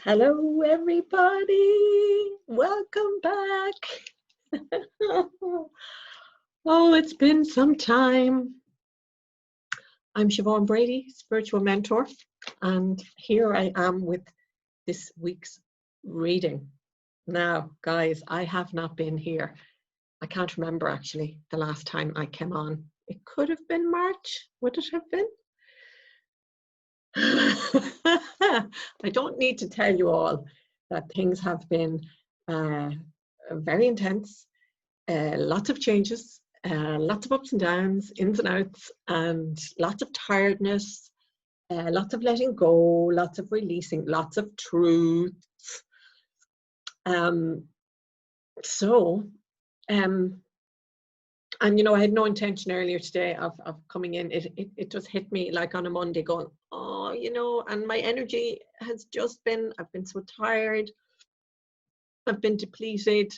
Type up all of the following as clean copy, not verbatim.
Hello, everybody. Welcome back. Oh, it's been some time. I'm Siobhan Brady, spiritual mentor, and here I am with this week's reading. Now, guys, I have not been here. I can't remember actually the last time I came on. It could have been March. Would it have been? I don't need to tell you all that things have been very intense, lots of changes, lots of ups and downs, ins and outs, and lots of tiredness, lots of letting go, lots of releasing, lots of truths. And I had no intention earlier today of coming in. It just hit me like on a Monday going, oh, and my energy has just been, I've been so tired. I've been depleted.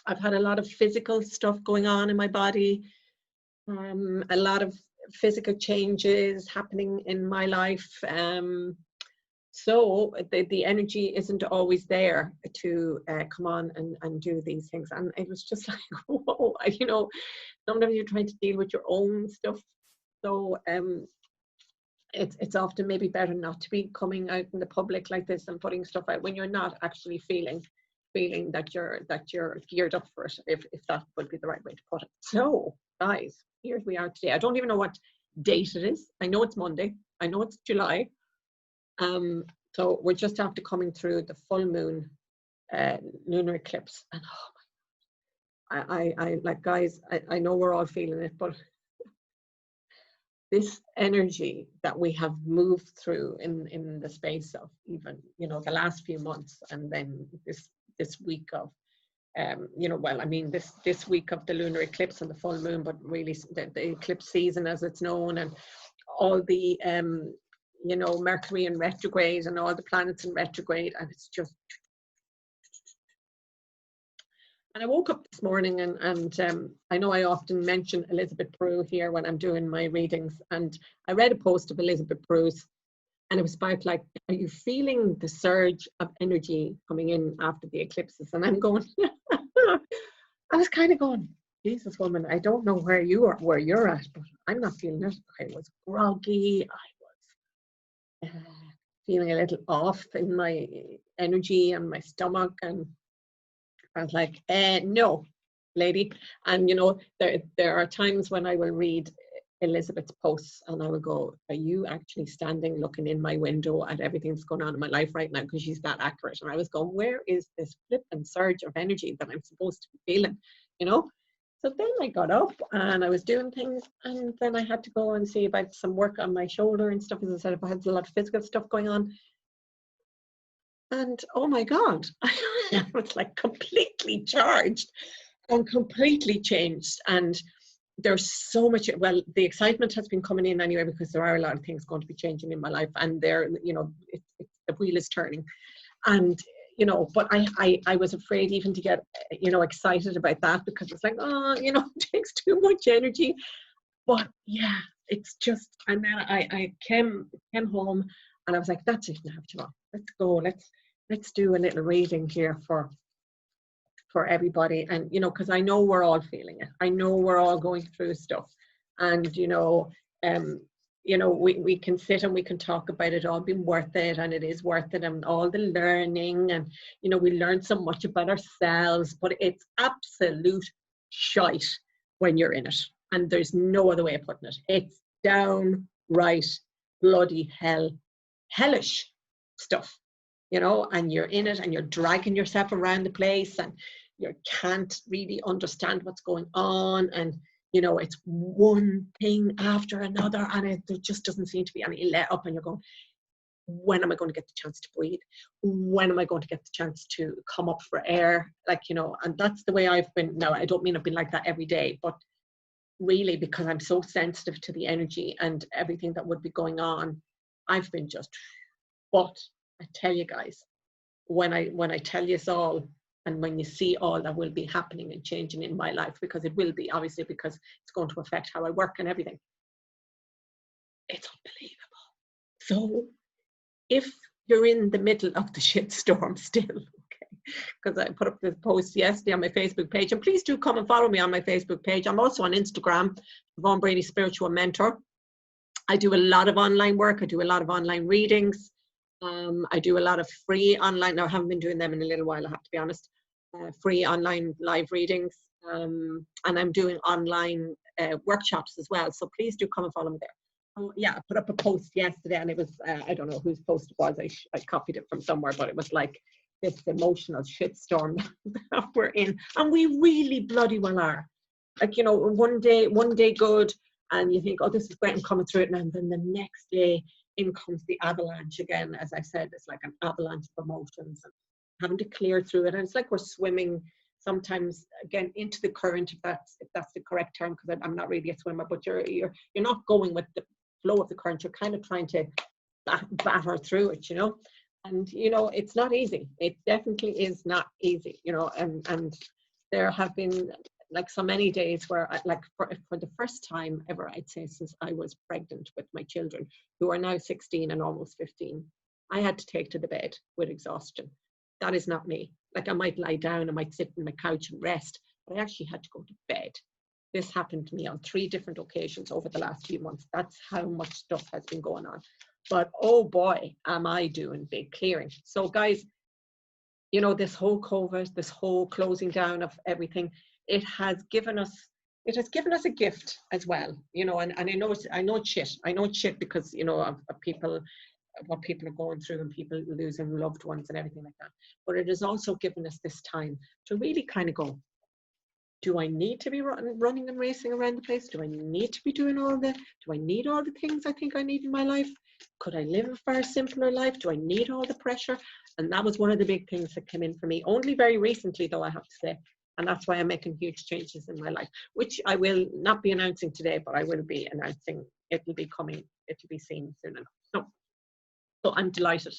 I've had a lot of physical stuff going on in my body. A lot of physical changes happening in my life. So the energy isn't always there to come on and do these things. And it was just like, whoa, sometimes you're trying to deal with your own stuff. So it's often maybe better not to be coming out in the public like this and putting stuff out when you're not actually feeling that you're geared up for it, if that would be the right way to put it. So guys, here we are today. I don't even know what date it is. I know it's Monday. I know it's July. So we're just after coming through the full moon lunar eclipse, and oh my God, I like, guys, I know we're all feeling it, but this energy that we have moved through in the space of even the last few months, and then this week of this week of the lunar eclipse and the full moon, but really the eclipse season as it's known, and all the Mercury in retrograde and all the planets in retrograde, and it's just. And I woke up this morning and I know I often mention Elizabeth Prue here when I'm doing my readings, and I read a post of Elizabeth Prue's, and it was about like, are you feeling the surge of energy coming in after the eclipses? And I'm going, I was kind of going, Jesus woman, I don't know where you're at, but I'm not feeling it. I was groggy. I was feeling a little off in my energy and my stomach, and I was like, no, lady. And there are times when I will read Elizabeth's posts and I will go, are you actually standing looking in my window at everything that's going on in my life right now? Because she's that accurate. And I was going, where is this flip and surge of energy that I'm supposed to be feeling? So then I got up and I was doing things, and then I had to go and see about some work on my shoulder and stuff. As I said, I had a lot of physical stuff going on. And oh my God, I was like completely charged and completely changed. And there's so much, well, the excitement has been coming in anyway, because there are a lot of things going to be changing in my life, and the wheel is turning. And, but I was afraid even to get, excited about that, because it's like, it takes too much energy. But yeah, it's just, and then I came home and I was like, that's it now, Siobhan. Let's go. Let's do a little reading here for everybody. And because I know we're all feeling it. I know we're all going through stuff, and we can sit and we can talk about it all being worth it, and it is worth it, and all the learning, and we learn so much about ourselves, but it's absolute shite when you're in it, and there's no other way of putting it. It's downright bloody hellish stuff. And you're in it and you're dragging yourself around the place, and you can't really understand what's going on, and it's one thing after another, and there just doesn't seem to be any let up, and you're going, when am I going to get the chance to breathe? When am I going to get the chance to come up for air? And that's the way I've been. Now, I don't mean I've been like that every day, but really, because I'm so sensitive to the energy and everything that would be going on, I've been just, but I tell you guys, when I tell you all, and when you see all that will be happening and changing in my life, because it will be, obviously, because it's going to affect how I work and everything, it's unbelievable. So if you're in the middle of the shitstorm still. Okay, because I put up this post yesterday on my Facebook page, and please do come and follow me on my Facebook page. I'm also on Instagram, Yvonne Brady Spiritual Mentor. I do a lot of online work. I do a lot of online readings. I do a lot of free online. Now, I haven't been doing them in a little while, I have to be honest. Free online live readings. And I'm doing online workshops as well. So please do come and follow me there. Oh, yeah, I put up a post yesterday, and it was, I don't know whose post it was. I copied it from somewhere, but it was like this emotional shitstorm that we're in. And we really bloody well are. Like, you know, one day good, and you think, oh, this is great, I'm coming through it now. And then the next day, in comes the avalanche again. As I said, it's like an avalanche of emotions, and having to clear through it. And it's like we're swimming sometimes again into the current, if that's the correct term, because I'm not really a swimmer, but you're not going with the flow of the current. You're kind of trying to batter through it, you know. And you know, it's not easy. It definitely is not easy, you know. And there have been like so many days where for the first time ever, I'd say, since I was pregnant with my children, who are now 16 and almost 15, I had to take to the bed with exhaustion. That is not me. Like, I might lie down, I might sit on my couch and rest, but I actually had to go to bed. This happened to me on 3 different occasions over the last few months. That's how much stuff has been going on. But oh boy, am I doing big clearing. So guys, you know, this whole COVID, this whole closing down of everything, it has given us a gift as well, you know. And I know it's shit because, you know, of people, what people are going through, and people losing loved ones and everything like that. But it has also given us this time to really kind of go, do I need to be running and racing around the place? Do I need to be doing do I need all the things I think I need in my life? Could I live a far simpler life? Do I need all the pressure? And that was one of the big things that came in for me. Only very recently, though, I have to say. And that's why I'm making huge changes in my life, which I will not be announcing today, but I will be announcing. It'll be coming, it'll be seen soon enough. So I'm delighted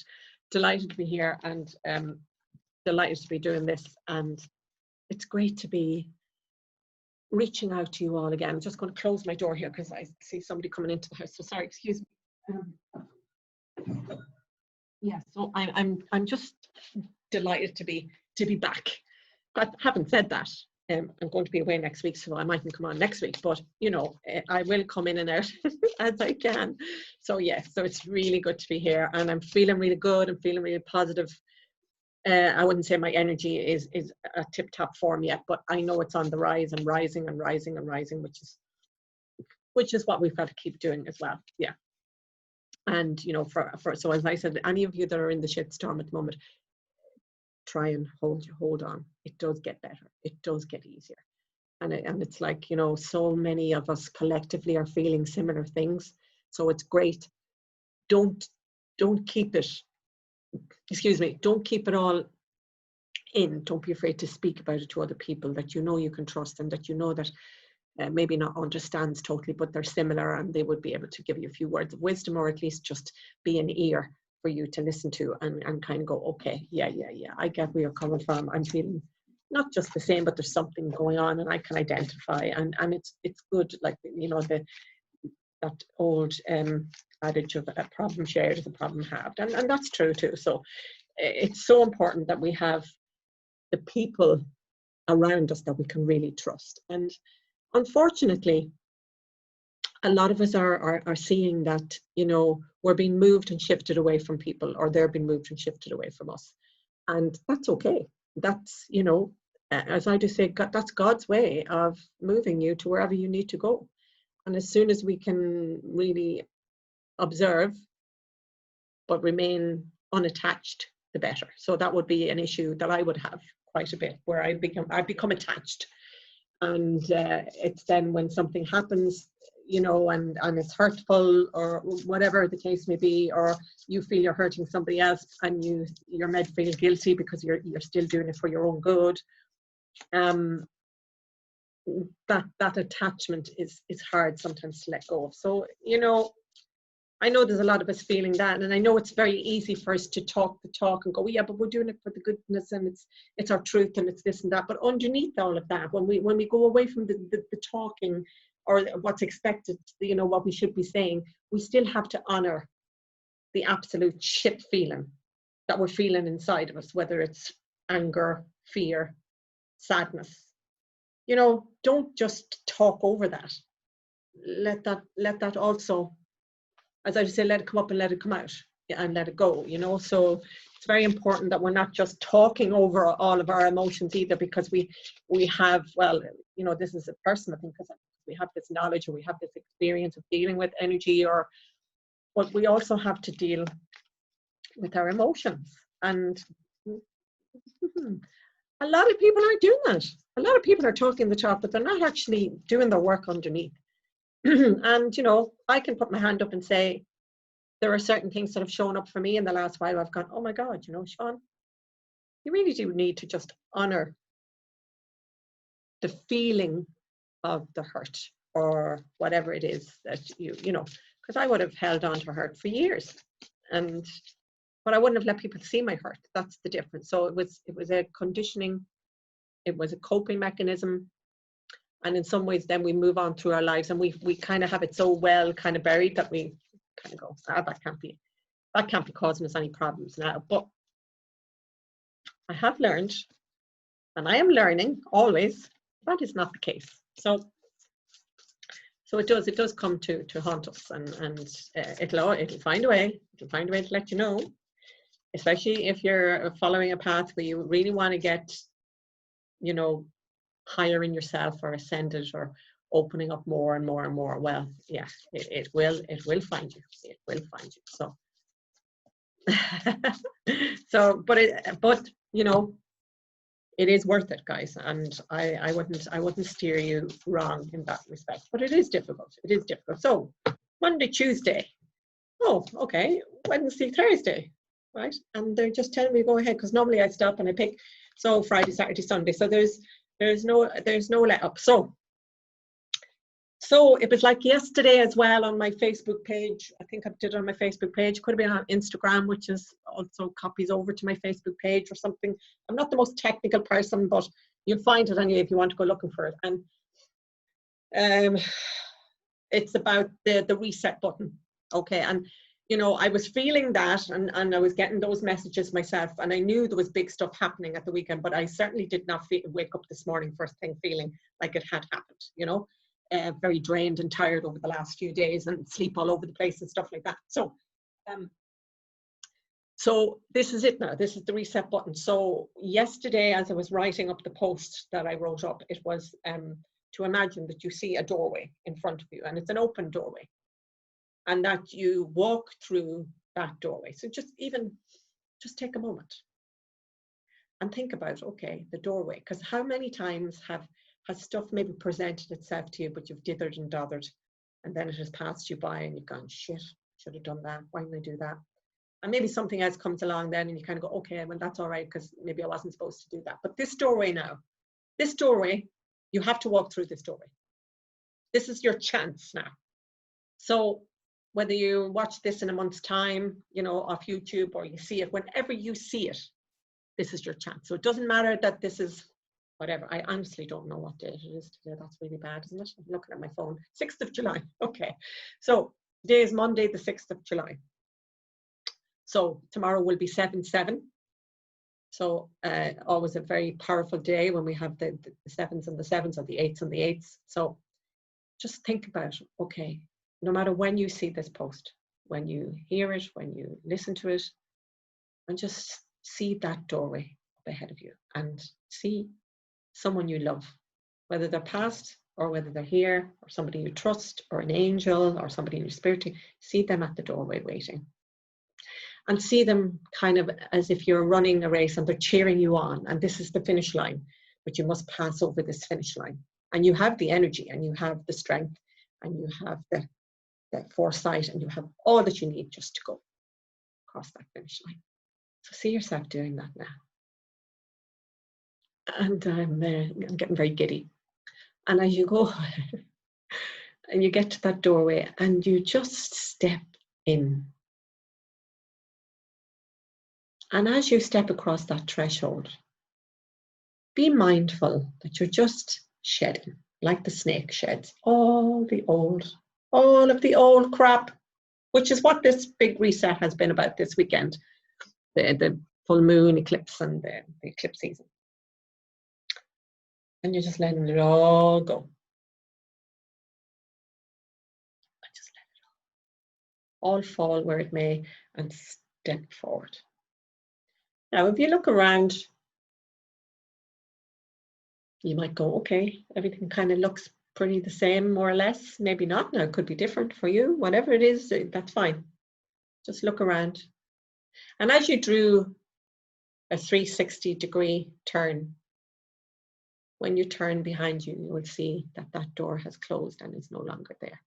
to be here, and delighted to be doing this. And it's great to be reaching out to you all again. I'm just going to close my door here because I see somebody coming into the house. So sorry, excuse me. Yeah, so I'm just delighted to be back. But having said that, I'm going to be away next week, so I mightn't come on next week. But you know, I will come in and out as I can. So yes, so it's really good to be here, and I'm feeling really good. I'm feeling really positive. I wouldn't say my energy is a tip-top form yet, but I know it's on the rise and rising and rising and rising, which is what we've got to keep doing as well. Yeah. And you know, so as I said, any of you that are in the shitstorm at the moment, try and hold on. It does get better. It does get easier. And it's like, you know, so many of us collectively are feeling similar things. So it's great. Don't keep it, don't keep it all in. Don't be afraid to speak about it to other people that you know you can trust, and that you know that maybe not understands totally, but they're similar, and they would be able to give you a few words of wisdom, or at least just be an ear for you to listen to, and kind of go, okay, yeah, I get where you're coming from. I'm feeling not just the same, but there's something going on, and I can identify, and it's good, like, you know, that old adage of a problem shared is a problem halved, and that's true too. So it's so important that we have the people around us that we can really trust. And unfortunately, a lot of us are seeing that, you know, we're being moved and shifted away from people, or they're being moved and shifted away from us. And that's okay. That's, you know, as I just say, that's God's way of moving you to wherever you need to go. And as soon as we can really observe, but remain unattached, the better. So that would be an issue that I would have quite a bit, where I become attached. And it's then when something happens, you know, and it's hurtful, or whatever the case may be, or you feel you're hurting somebody else, and you're made to feel guilty because you're still doing it for your own good. That attachment is hard sometimes to let go of. So, you know, I know there's a lot of us feeling that, and I know it's very easy for us to talk the talk and go, yeah, but we're doing it for the goodness, and it's our truth, and it's this and that. But underneath all of that, when we go away from the talking, or what's expected, you know, what we should be saying, we still have to honor the absolute shit feeling that we're feeling inside of us, whether it's anger, fear, sadness. You know, don't just talk over that. Let that also, as I say, let it come up and let it come out, and let it go, you know. So it's very important that we're not just talking over all of our emotions either, because we have, well, you know, this is a personal thing, because we have this knowledge or we have this experience of dealing with energy, but we also have to deal with our emotions. And a lot of people aren't doing that. A lot of people are talking the talk, but they're not actually doing their work underneath. And, you know, I can put my hand up and say, there are certain things that have shown up for me in the last while. I've gone, oh my God, you know, Siobhan, you really do need to just honor the feeling of the hurt, or whatever it is that you know, because I would have held on to hurt for years, but I wouldn't have let people see my hurt. That's the difference. So it was a conditioning, it was a coping mechanism. And in some ways then we move on through our lives, and we kind of have it so well kind of buried that we kind of go, that can't be causing us any problems now. But I have learned, and I am learning always, that is not the case. So it does come to haunt us, and it'll find a way. It'll find a way to let you know, especially if you're following a path where you really want to get, you know, higher in yourself, or ascended, or opening up more and more and more. Well, yeah, it will find you. It will find you. So so but you know, it is worth it, guys, and I wouldn't steer you wrong in that respect. But it is difficult. It is difficult. So Monday, Tuesday. Oh, okay. Wednesday, Thursday, right? And they're just telling me to go ahead, because normally I stop and I pick. So Friday, Saturday, Sunday. So there's no let up. So it was like yesterday as well on my Facebook page. I think I did it on my Facebook page. Could have been on Instagram, which is also copies over to my Facebook page or something. I'm not the most technical person, but you'll find it anyway if you want to go looking for it. And it's about the reset button. Okay. And you know, I was feeling that, and I was getting those messages myself, and I knew there was big stuff happening at the weekend, but I certainly did not wake up this morning first thing feeling like it had happened, you know. Very drained and tired over the last few days, and sleep all over the place and stuff like that. So this is it now. This is the reset button. So yesterday, as I was writing up the post that I wrote up, it was to imagine that you see a doorway in front of you, and it's an open doorway, and that you walk through that doorway. So just take a moment and think about, okay, the doorway, because how many times has stuff maybe presented itself to you, but you've dithered and dothered, and then it has passed you by, and you've gone, shit, should have done that. Why didn't I do that? And maybe something else comes along then, and you kind of go, okay, well, that's all right, because maybe I wasn't supposed to do that. But this doorway now, you have to walk through this doorway. This is your chance now. So whether you watch this in a month's time, you know, off YouTube, or you see it, whenever you see it, this is your chance. So it doesn't matter that this is whatever. I honestly don't know what date it is today. That's really bad, isn't it? I'm looking at my phone. 6th of July. Okay. So today is Monday, the 6th of July. So tomorrow will be 7/7. So always a very powerful day when we have the 7s and the 7s, or the 8s and the 8s. So just think about, okay, no matter when you see this post, when you hear it, when you listen to it, and just see that doorway up ahead of you, and see someone you love, whether they're past or whether they're here, or somebody you trust, or an angel, or somebody in your spirit. See them at the doorway waiting, and see them kind of as if you're running a race and they're cheering you on, and this is the finish line, but you must pass over this finish line, and you have the energy, and you have the strength, and you have the foresight, and you have all that you need just to go across that finish line. So see yourself doing that now. And I'm getting very giddy. And as you go and you get to that doorway, and you just step in. And as you step across that threshold, be mindful that you're just shedding, like the snake sheds all of the old crap, which is what this big reset has been about this weekend, the full moon eclipse and the eclipse season. And you're just letting it all go. And just let it all fall where it may and step forward. Now, if you look around, you might go, okay, everything kind of looks pretty the same, more or less. Maybe not. Now, it could be different for you. Whatever it is, that's fine. Just look around. And as you drew a 360-degree turn, when you turn behind you, you will see that that door has closed and is no longer there.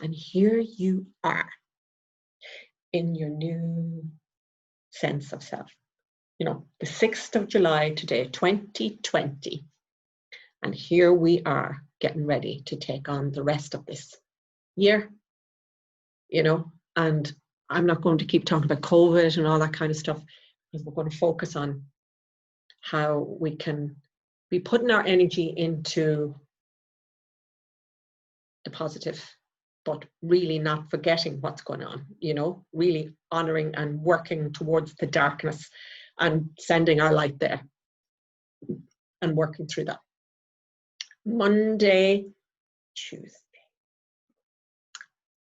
And here you are in your new sense of self. You know, the 6th of July today, 2020. And here we are getting ready to take on the rest of this year, you know, and I'm not going to keep talking about COVID and all that kind of stuff, because we're going to focus on how we can be putting our energy into the positive, but really not forgetting what's going on, you know, really honoring and working towards the darkness and sending our light there and working through that. Monday, Tuesday.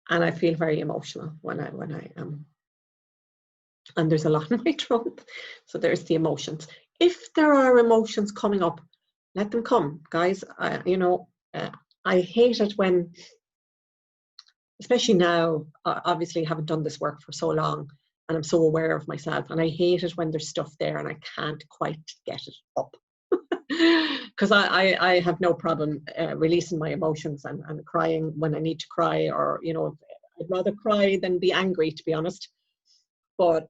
And I feel very emotional when I am. And there's a lot in my throat. So there's the emotions. If there are emotions coming up, let them come, guys. You know, I hate it when, especially now, obviously I haven't done this work for so long and I'm so aware of myself, and I hate it when there's stuff there and I can't quite get it up. Because I have no problem releasing my emotions and crying when I need to cry, or, you know, I'd rather cry than be angry, to be honest. But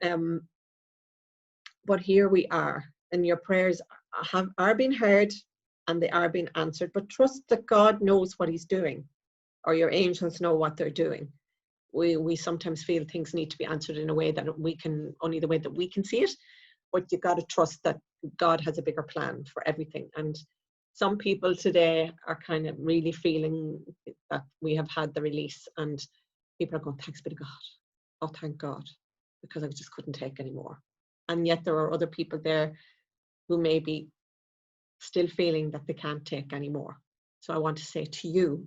here we are, and your prayers are being heard and they are being answered. But trust that God knows what He's doing, or your angels know what they're doing. We sometimes feel things need to be answered in a way that only the way that we can see it. But you've got to trust that God has a bigger plan for everything. And some people today are kind of really feeling that we have had the release, and people are going, thanks be to God. Oh, thank God, because I just couldn't take anymore. And yet there are other people there who may be still feeling that they can't take anymore. So I want to say to you,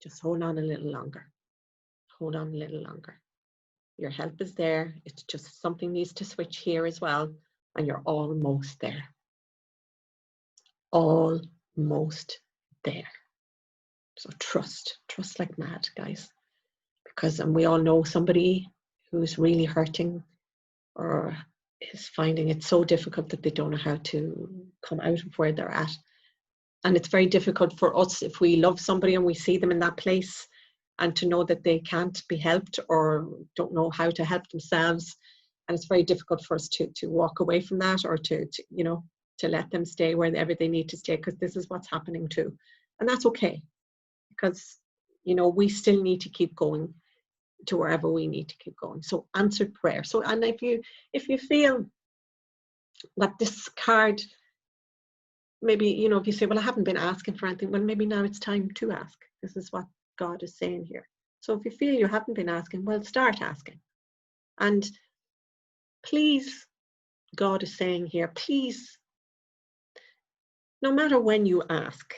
just hold on a little longer. Hold on a little longer. Your help is there. It's just something needs to switch here as well. And you're almost there. Almost there. So trust like mad, guys. Because we all know somebody who's really hurting or is finding it so difficult that they don't know how to come out of where they're at. And it's very difficult for us if we love somebody and we see them in that place, and to know that they can't be helped or don't know how to help themselves. And it's very difficult for us to walk away from that, or to you know, to let them stay wherever they need to stay, because this is what's happening too. And that's okay, because, you know, we still need to keep going to wherever we need to keep going. So answered prayer. So, and if you feel that this card, maybe, you know, if you say, well, I haven't been asking for anything, well, maybe now it's time to ask. This is what God is saying here. So if you feel you haven't been asking, well, start asking. And please, God is saying here, please, no matter when you ask,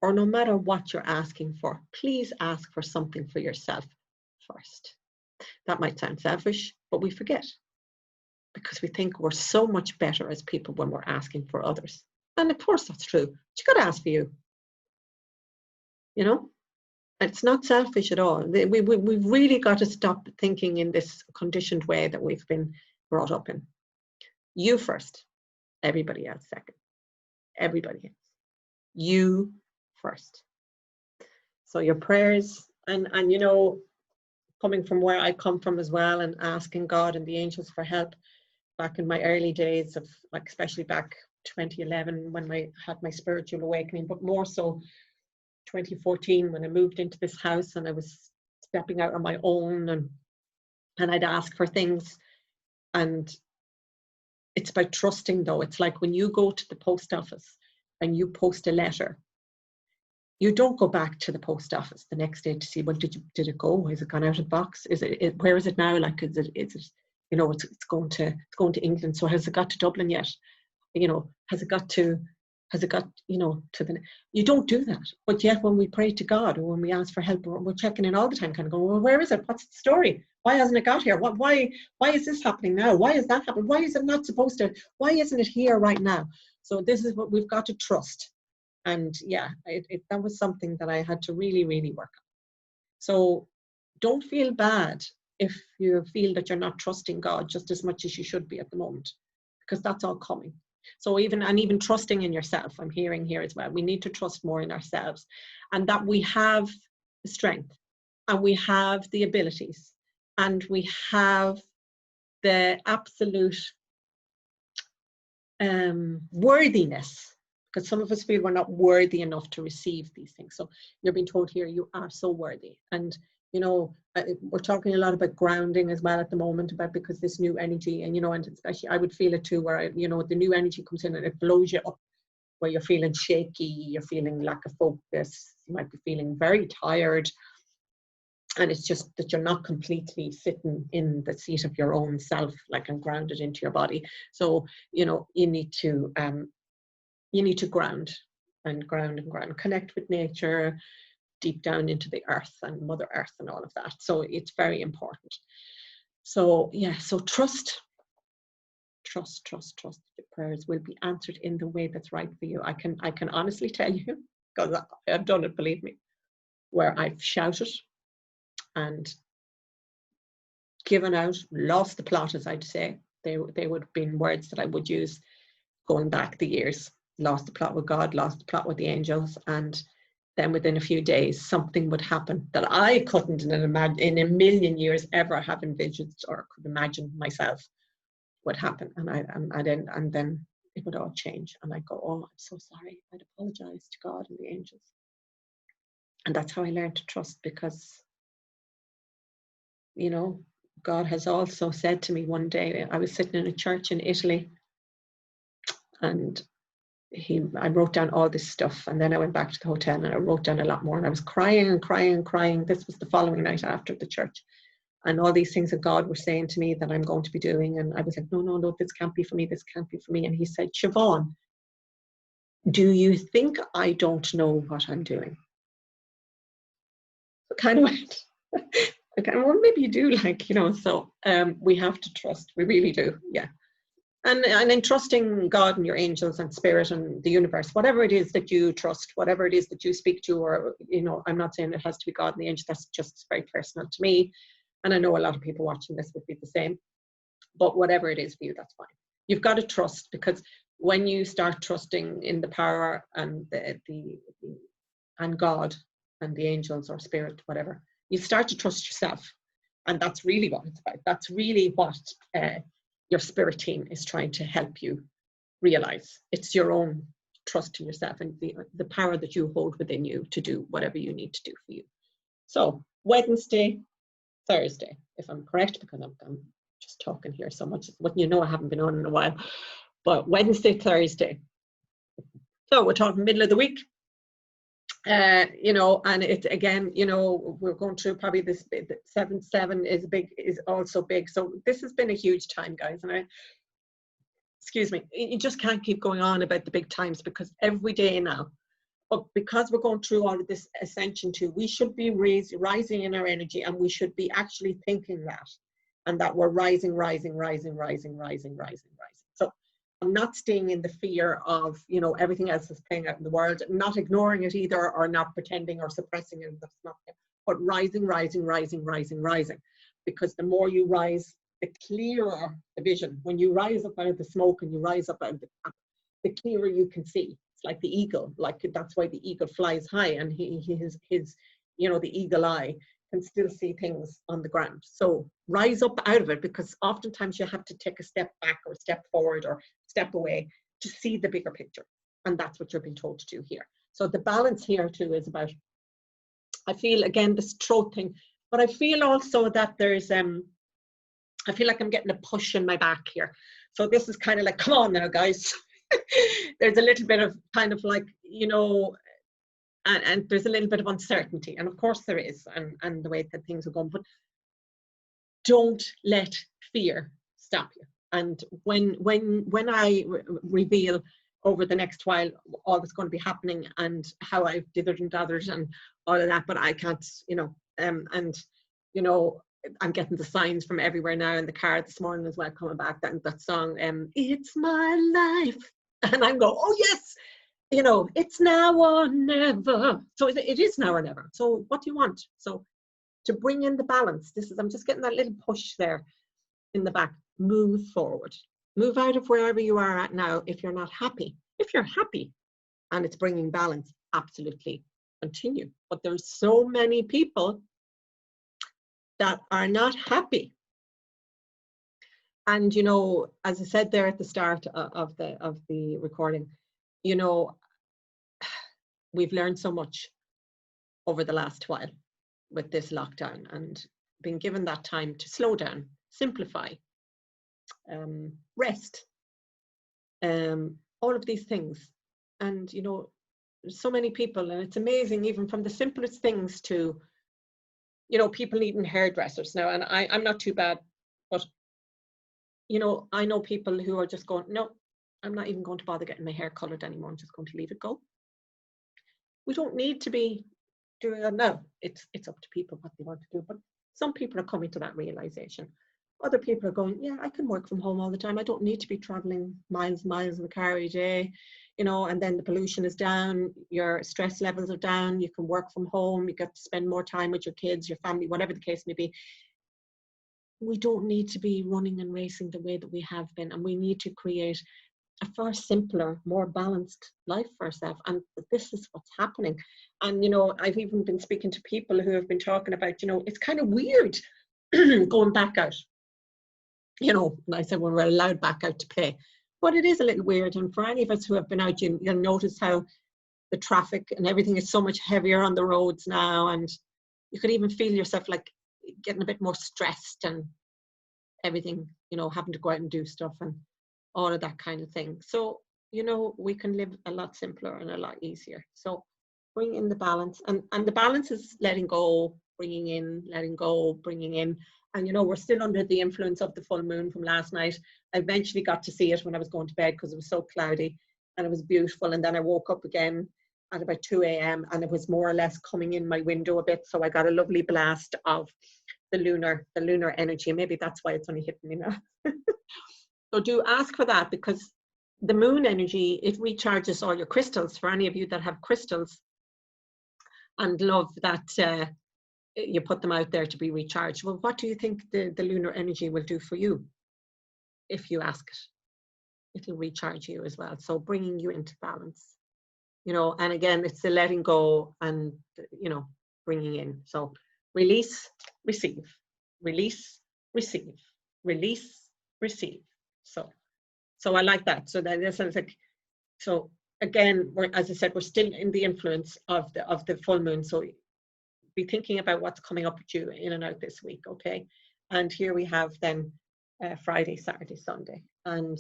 or no matter what you're asking for, please ask for something for yourself first. That might sound selfish, but we forget, because we think we're so much better as people when we're asking for others. And of course that's true, but you got to ask for you. You know, it's not selfish at all. We've really got to stop thinking in this conditioned way that we've been brought up in. You first, everybody else second. Everybody else. You first. So your prayers, and you know, coming from where I come from as well, and asking God and the angels for help back in my early days of, like, especially back 2011 when I had my spiritual awakening, but more so 2014 when I moved into this house and I was stepping out on my own, and I'd ask for things. And it's about trusting, though. It's like when you go to the post office and you post a letter, You don't go back to the post office the next day to see, well, did it go? Has it gone out of the box? Where is it now? Like, is it, you know, it's going to England. So has it got to Dublin yet? You know, has it got, you know, to the, you don't do that. But yet when we pray to God, or when we ask for help, we're checking in all the time, kind of going, well, where is it? What's the story? Why hasn't it got here? Why is this happening now? Why is that happening? Why is it not supposed to? Why isn't it here right now? So this is what we've got to trust. And yeah, that was something that I had to really, really work on. So don't feel bad if you feel that you're not trusting God just as much as you should be at the moment, because that's all coming. So even trusting in yourself, I'm hearing here as well, we need to trust more in ourselves, and that we have the strength, and we have the abilities, and we have the absolute worthiness, because some of us feel we're not worthy enough to receive these things. So you're being told here, you are so worthy. And you know, we're talking a lot about grounding as well at the moment, because this new energy, and you know, and especially I would feel it too, where you know, the new energy comes in and it blows you up, where you're feeling shaky, you're feeling lack of focus, you might be feeling very tired, and it's just that you're not completely sitting in the seat of your own self, like, and grounded into your body. So you know, you need to ground and connect with nature, deep down into the earth and Mother Earth and all of that. So it's very important. So yeah, so trust that your prayers will be answered in the way that's right for you. I can honestly tell you, because I've done it, believe me, where I've shouted and given out, lost the plot, as I'd say. They would have been words that I would use going back the years. Lost the plot with God, lost the plot with the angels, and then within a few days something would happen that I couldn't in a million years ever have envisaged or could imagine myself would happen. And then it would all change, and I go, oh, I'm so sorry. I'd apologize to God and the angels. And that's how I learned to trust, because you know, God has also said to me one day, I was sitting in a church in Italy, and I wrote down all this stuff, and then I went back to the hotel and I wrote down a lot more, and I was crying and crying and crying. This was the following night after the church, and all these things that God was saying to me that I'm going to be doing, and I was like, no, this can't be for me, this can't be for me. And he said, Siobhan, do you think I don't know what I'm doing? So kind of went, okay, well, maybe you do, like, you know. So we have to trust, we really do, yeah. And in trusting God and your angels and spirit and the universe, whatever it is that you trust, whatever it is that you speak to, or, you know, I'm not saying it has to be God and the angels, that's just very personal to me. And I know a lot of people watching this would be the same, but whatever it is for you, that's fine. You've got to trust, because when you start trusting in the power and and God and the angels or spirit, whatever, you start to trust yourself. And that's really what it's about. That's really what your spirit team is trying to help you realize. It's your own trust in yourself and the power that you hold within you to do whatever you need to do for you. So Wednesday, Thursday, if I'm correct, because I'm just talking here so much. You know, I haven't been on in a while, but Wednesday, Thursday. So we're talking middle of the week. You know, and it again, you know, we're going through probably this 7/7 is also big. So this has been a huge time, guys, and excuse me, you just can't keep going on about the big times, because every day now, but because we're going through all of this ascension too, we should be rising in our energy, and we should be actually thinking that, and that we're rising. So I'm not staying in the fear of, you know, everything else is playing out in the world, not ignoring it either, or not pretending or suppressing it. That's not it. But rising. Because the more you rise, the clearer the vision. When you rise up out of the smoke and you rise up out of the cap, the clearer you can see. It's like the eagle. Like, that's why the eagle flies high, and his you know, the eagle eye can still see things on the ground. So rise up out of it, because oftentimes you have to take a step back or step forward or step away to see the bigger picture. And that's what you're being told to do here. So the balance here too is about, I feel, again, this throat thing, but I feel also that there's, I feel like I'm getting a push in my back here. So this is kind of like, come on now, guys. There's a little bit of kind of like, you know, and there's a little bit of uncertainty, and of course there is, and the way that things are going, but don't let fear stop you. And when I reveal over the next while all that's going to be happening and how I've dithered and dathered and all of that, but I can't, and I'm getting the signs from everywhere now in the car this morning as well, coming back, that song, It's My Life. And I'm going, oh yes, it's now or never. So it is now or never. So what do you want? So to bring in the balance, I'm just getting that little push there in the back. Move forward. Move out of wherever you are at now if you're not happy. If you're happy and it's bringing balance, absolutely continue. But there's so many people that are not happy. And, as I said there at the start of the recording, we've learned so much over the last while with this lockdown, and been given that time to slow down, simplify, rest, all of these things. And there's so many people, and it's amazing, even from the simplest things to people needing hairdressers now. And I'm not too bad, but I know people who are just going, no, I'm not even going to bother getting my hair colored anymore. I'm just going to leave it go. We don't need to be doing that now. It's up to people what they want to do. But some people are coming to that realization. Other people are going, yeah, I can work from home all the time. I don't need to be traveling miles in the car every day, and then the pollution is down, your stress levels are down, you can work from home, you get to spend more time with your kids, your family, whatever the case may be. We don't need to be running and racing the way that we have been, and we need to create a far simpler, more balanced life for ourselves. And this is what's happening. And I've even been speaking to people who have been talking about, it's kind of weird going back out. And I said, well, we're allowed back out to play, but it is a little weird. And for any of us who have been out, you'll notice how the traffic and everything is so much heavier on the roads now, and you could even feel yourself like getting a bit more stressed and everything, having to go out and do stuff and all of that kind of thing. So we can live a lot simpler and a lot easier. So bring in the balance, and the balance is letting go, bringing in, letting go, bringing in. And we're still under the influence of the full moon from last night. I eventually got to see it when I was going to bed because it was so cloudy and it was beautiful. And then I woke up again at about 2 a.m. and it was more or less coming in my window a bit. So I got a lovely blast of the lunar energy. And maybe that's why it's only hitting me now. So do ask for that, because the moon energy, it recharges all your crystals. For any of you that have crystals and love that, you put them out there to be recharged. Well, what do you think the lunar energy will do for you if you ask it? It'll recharge you as well. So bringing you into balance, and again, it's the letting go and, bringing in. So release, receive, release, receive, release, receive. So I like that. So that sounds like, so again, as I said, we're still in the influence of the full moon. So be thinking about what's coming up with you in and out this week, okay? And here we have then Friday, Saturday, Sunday. And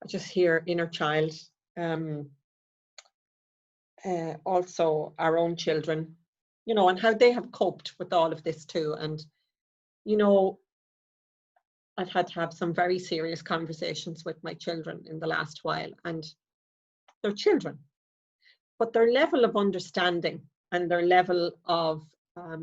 I just hear inner child, also our own children, and how they have coped with all of this too. And, I've had to have some very serious conversations with my children in the last while, and they're children. But their level of understanding and their level of, I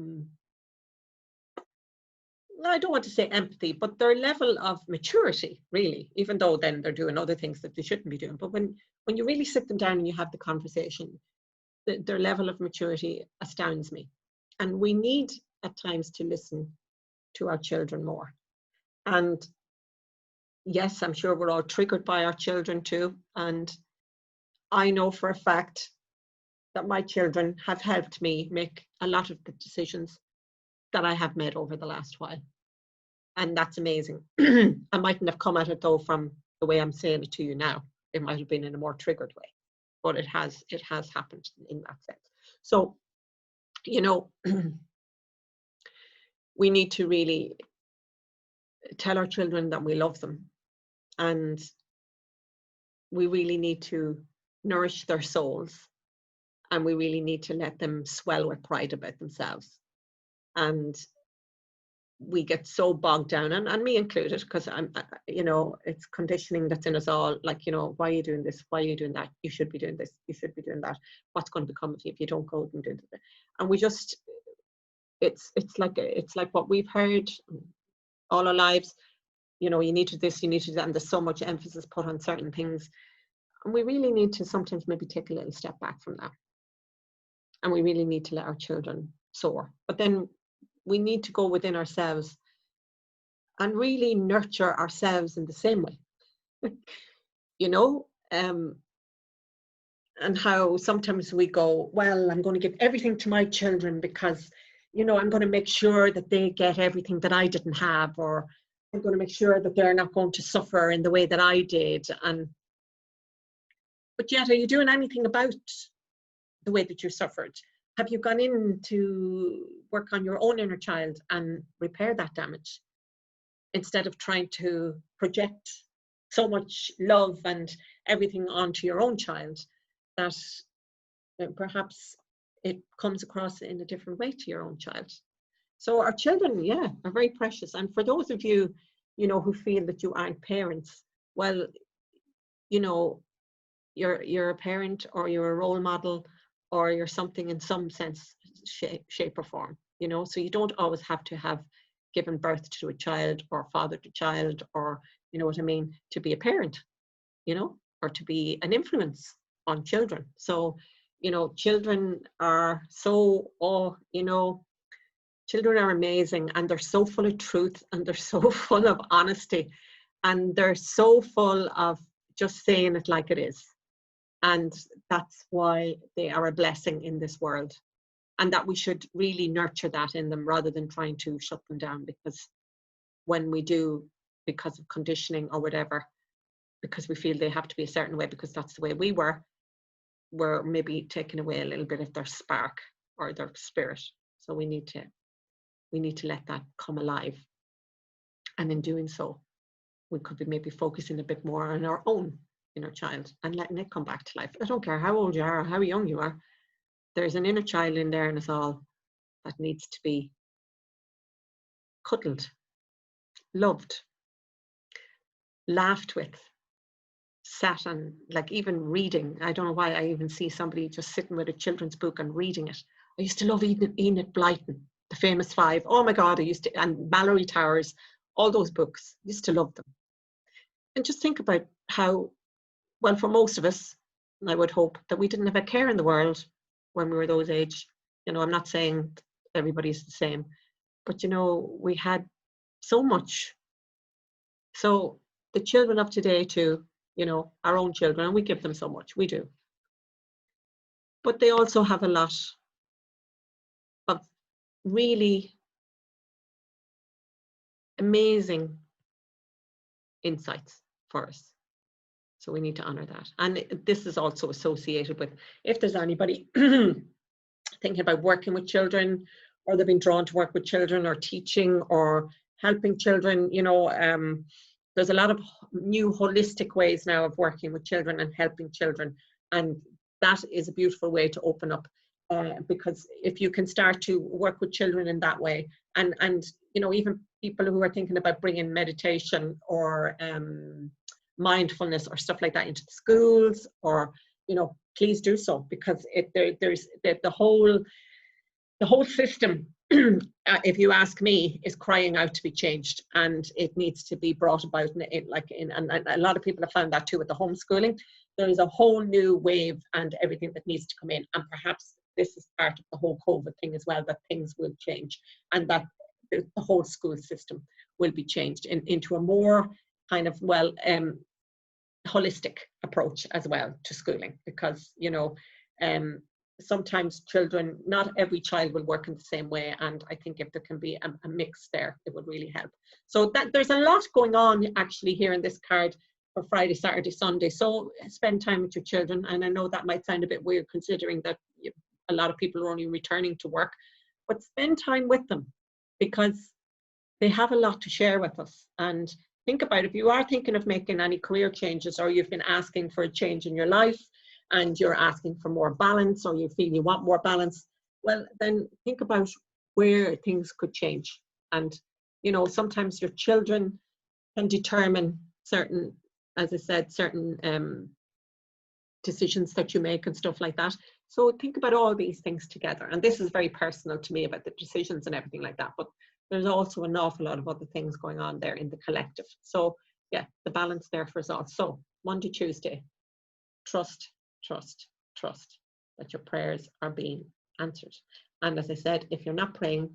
don't want to say empathy, but their level of maturity, really, even though then they're doing other things that they shouldn't be doing. But when you really sit them down and you have the conversation, their level of maturity astounds me. And we need at times to listen to our children more. And yes, I'm sure we're all triggered by our children too. And I know for a fact that my children have helped me make a lot of the decisions that I have made over the last while. And that's amazing. I mightn't have come at it though from the way I'm saying it to you now. It might have been in a more triggered way, but it has happened in that sense. So, we need to really tell our children that we love them. And we really need to nourish their souls, and we really need to let them swell with pride about themselves. And we get so bogged down, and me included, because it's conditioning that's in us all, like, why are you doing this, why are you doing that, you should be doing this, you should be doing that, what's going to become of you if you don't go and do it. And we just, it's like what we've heard all our lives, you need to do this, you need to do that, and there's so much emphasis put on certain things, and we really need to sometimes maybe take a little step back from that, and we really need to let our children soar. But then we need to go within ourselves and really nurture ourselves in the same way. And how sometimes we go, well, I'm going to give everything to my children because, I'm going to make sure that they get everything that I didn't have, or I'm going to make sure that they're not going to suffer in the way that I did. But yet, are you doing anything about the way that you suffered? Have you gone in to work on your own inner child and repair that damage, instead of trying to project so much love and everything onto your own child that perhaps it comes across in a different way to your own child? So our children, are very precious. And for those of you, who feel that you aren't parents, well, you're a parent, or you're a role model, or you're something in some sense, shape or form, so you don't always have to have given birth to a child or fathered a child, or what I mean, to be a parent, or to be an influence on children. So children are so children are amazing, and they're so full of truth, and they're so full of honesty, and they're so full of just saying it like it is. And that's why they are a blessing in this world, and that we should really nurture that in them rather than trying to shut them down, because when we do, because of conditioning or whatever, because we feel they have to be a certain way because that's the way we were, we're maybe taking away a little bit of their spark or their spirit. So we need to let that come alive. And in doing so, we could be maybe focusing a bit more on our own inner child and letting it come back to life. I don't care how old you are or how young you are, there's an inner child in there in us all that needs to be cuddled, loved, laughed with, sat on, like even reading. I don't know why I even see somebody just sitting with a children's book and reading it. I used to love Enid Blyton, The Famous Five. Oh my God, and Mallory Towers, all those books, I used to love them. And just think about how, well, for most of us, I would hope that we didn't have a care in the world when we were those age. I'm not saying everybody's the same, but we had so much. So the children of today too, our own children, and we give them so much, we do. But they also have a lot of really amazing insights for us. So we need to honor that. And this is also associated with, if there's anybody thinking about working with children, or they've been drawn to work with children, or teaching, or helping children, there's a lot of new holistic ways now of working with children and helping children. And that is a beautiful way to open up, because if you can start to work with children in that way, and even people who are thinking about bringing meditation or mindfulness or stuff like that into the schools, or please do so, because there's the whole system, if you ask me, is crying out to be changed, and it needs to be brought about and a lot of people have found that too with the homeschooling. There is a whole new wave and everything that needs to come in, and perhaps this is part of the whole COVID thing as well, that things will change, and that the whole school system will be changed into a more kind of holistic approach as well to schooling, because sometimes children, not every child will work in the same way, and I think if there can be a mix there, it would really help. So that there's a lot going on actually here in this card for Friday, Saturday, Sunday. So spend time with your children, and I know that might sound a bit weird considering that a lot of people are only returning to work, but spend time with them, because they have a lot to share with us. And think about, if you are thinking of making any career changes, or you've been asking for a change in your life, and you're asking for more balance, or you feel you want more balance, well, then think about where things could change. And, you know, sometimes your children can determine certain, as I said, certain decisions that you make and stuff like that. So think about all these things together. And this is very personal to me about the decisions and everything like that. But there's also an awful lot of other things going on there in the collective. So yeah, the balance there for us all. So Monday, Tuesday, trust, trust, trust that your prayers are being answered. And as I said, if you're not praying,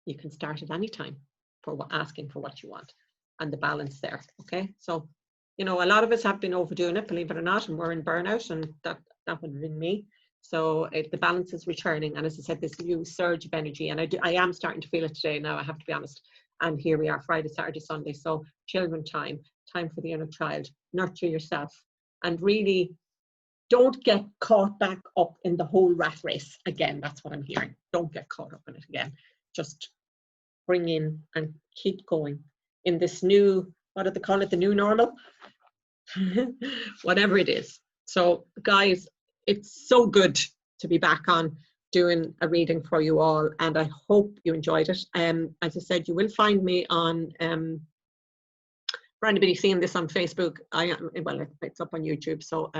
you can start at any time for asking for what you want, and the balance there. Okay, so you know, a lot of us have been overdoing it, believe it or not, and we're in burnout, and that would have been me. So the balance is returning, and as I said, this new surge of energy, and I am starting to feel it today now, I have to be honest. And here we are, Friday, Saturday, Sunday. So children time for the inner child, nurture yourself, and really don't get caught back up in the whole rat race again. That's what I'm hearing. Don't get caught up in it again. Just bring in and keep going in this new, what do they call it, the new normal? Whatever it is. So guys, it's so good to be back on doing a reading for you all, and I hope you enjoyed it. As I said, you will find me on for anybody seeing this on Facebook, well, it's up on YouTube. So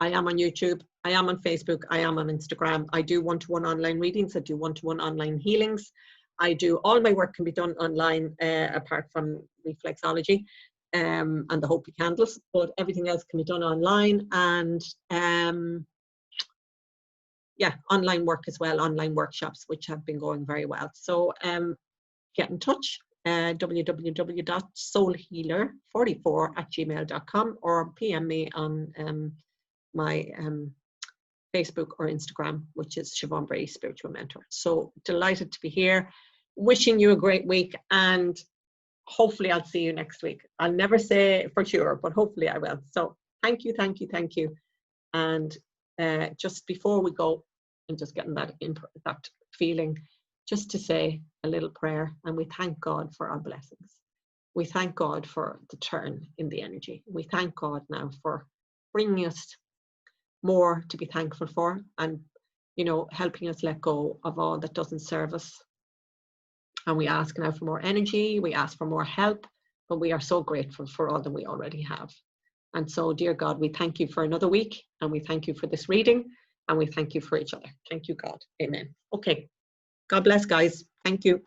I am on YouTube, I am on Facebook, I am on Instagram. I do one-to-one online readings, I do one-to-one online healings. I do, all my work can be done online, apart from reflexology and the Hopi candles, but everything else can be done online. And yeah, online work as well, online workshops, which have been going very well. So get in touch, www.soulhealer44@gmail.com, or PM me on my Facebook or Instagram, which is Siobhan Brady, Spiritual Mentor. So delighted to be here, wishing you a great week, and hopefully I'll see you next week. I'll never say for sure, but hopefully I will. So thank you, thank you, thank you. And just before we go, and just getting that feeling, just to say a little prayer, and we thank God for our blessings. We thank God for the turn in the energy. We thank God now for bringing us more to be thankful for, and you know, helping us let go of all that doesn't serve us. And we ask now for more energy, we ask for more help, but we are so grateful for all that we already have. And so, dear God, we thank you for another week, and we thank you for this reading, and we thank you for each other. Thank you, God. Amen. Okay. God bless, guys. Thank you.